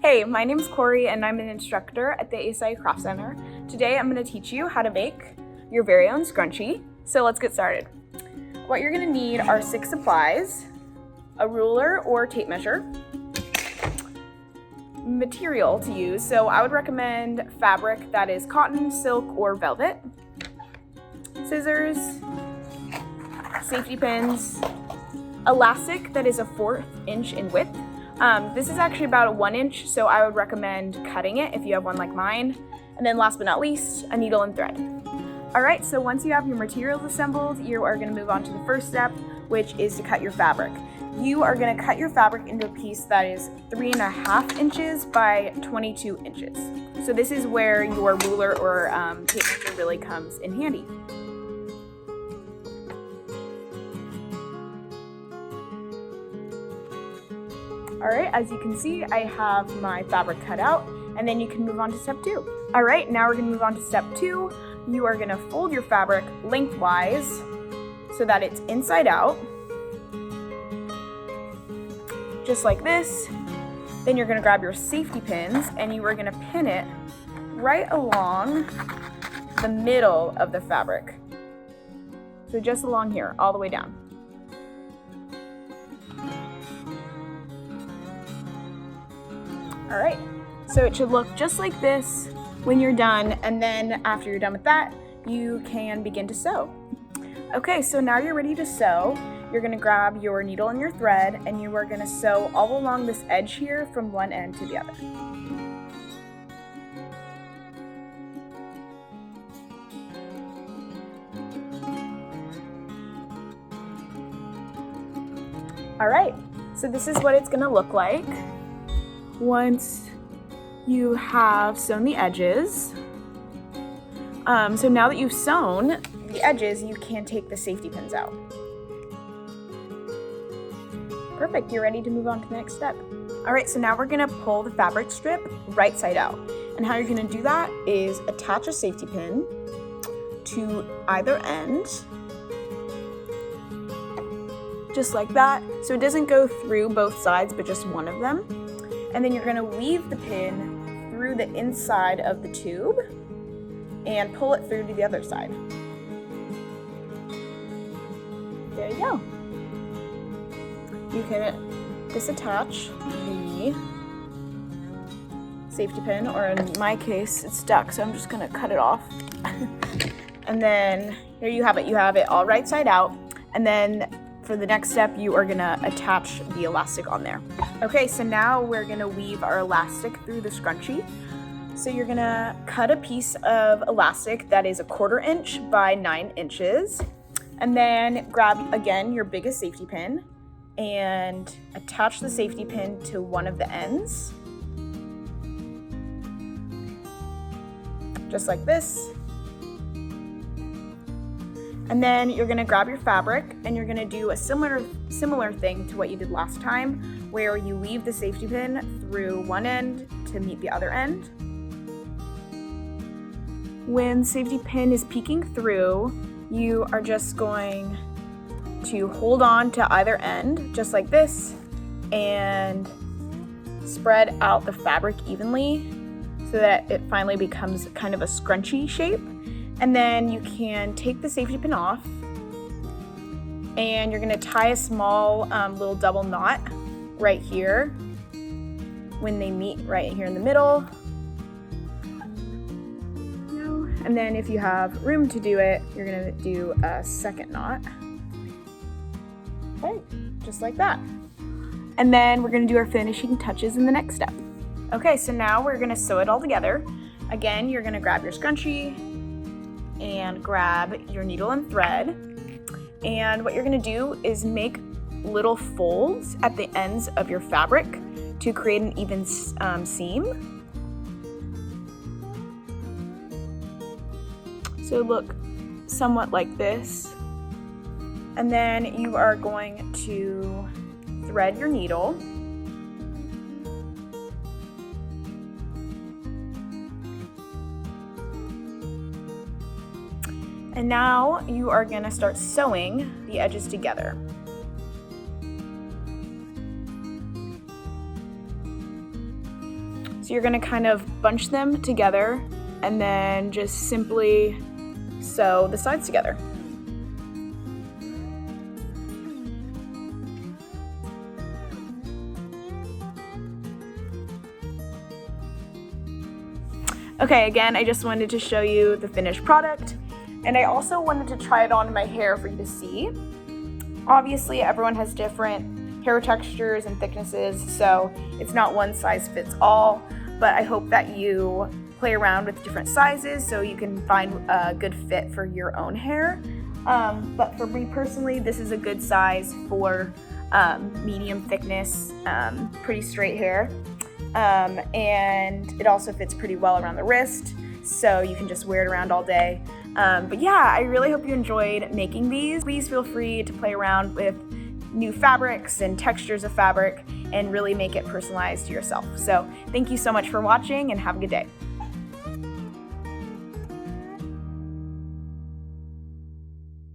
Hey, my name is Corey and I'm an instructor at the ASI Craft Center. Today I'm going to teach you how to make your very own scrunchie. So let's get started. What you're going to need are 6 supplies, a ruler or tape measure, material to use. So I would recommend fabric that is cotton, silk, or velvet, scissors, safety pins, elastic that is a 1/4 inch in width. This is actually about a 1 inch, so I would recommend cutting it if you have one like mine. And then last but not least, a needle and thread. All right, so once you have your materials assembled, you are gonna move on to the first step, which is to cut your fabric. You are gonna cut your fabric into a piece that is 3.5 inches by 22 inches. So this is where your ruler or tape measure really comes in handy. All right, as you can see, I have my fabric cut out, and then you can move on to step 2. All right, now we're gonna move on to step 2. You are gonna fold your fabric lengthwise so that it's inside out, just like this. Then you're gonna grab your safety pins and you are gonna pin it right along the middle of the fabric. So just along here, all the way down. All right, so it should look just like this when you're done, and then after you're done with that, you can begin to sew. Okay, so now you're ready to sew. You're gonna grab your needle and your thread, and you are gonna sew all along this edge here from one end to the other. All right, so this is what it's gonna look like once you have sewn the edges. So now that you've sewn the edges, you can take the safety pins out. Perfect, you're ready to move on to the next step. All right, so now we're gonna pull the fabric strip right side out. And how you're gonna do that is attach a safety pin to either end, just like that. So it doesn't go through both sides, but just one of them. And then you're gonna weave the pin through the inside of the tube and pull it through to the other side. There you go. You can disattach the safety pin, or in my case, it's stuck, so I'm just gonna cut it off. And then here you have it. You have it all right side out. And then for the next step, you are gonna attach the elastic on there. Okay, so now we're gonna weave our elastic through the scrunchie. So you're gonna cut a piece of elastic that is a 1/4 inch by 9 inches. And then grab, again, your biggest safety pin and attach the safety pin to one of the ends. Just like this. And then you're gonna grab your fabric and you're gonna do a similar thing to what you did last time, where you weave the safety pin through one end to meet the other end. When safety pin is peeking through, you are just going to hold on to either end, just like this, and spread out the fabric evenly so that it finally becomes kind of a scrunchy shape. And then you can take the safety pin off and you're gonna tie a small little double knot right here when they meet right here in the middle. And then if you have room to do it, you're gonna do a second knot. Okay, just like that. And then we're gonna do our finishing touches in the next step. Okay, so now we're gonna sew it all together. Again, you're gonna grab your scrunchie and grab your needle and thread. And what you're gonna do is make little folds at the ends of your fabric to create an even seam. So look somewhat like this. And then you are going to thread your needle. And now you are gonna start sewing the edges together. So you're gonna kind of bunch them together and then just simply sew the sides together. Okay, again, I just wanted to show you the finished product, and I also wanted to try it on my hair for you to see. Obviously, everyone has different hair textures and thicknesses, so it's not one size fits all, but I hope that you play around with different sizes so you can find a good fit for your own hair. But for me personally, this is a good size for medium thickness, pretty straight hair. And it also fits pretty well around the wrist, so you can just wear it around all day. But yeah, I really hope you enjoyed making these. Please feel free to play around with new fabrics and textures of fabric and really make it personalized to yourself. So thank you so much for watching and have a good day.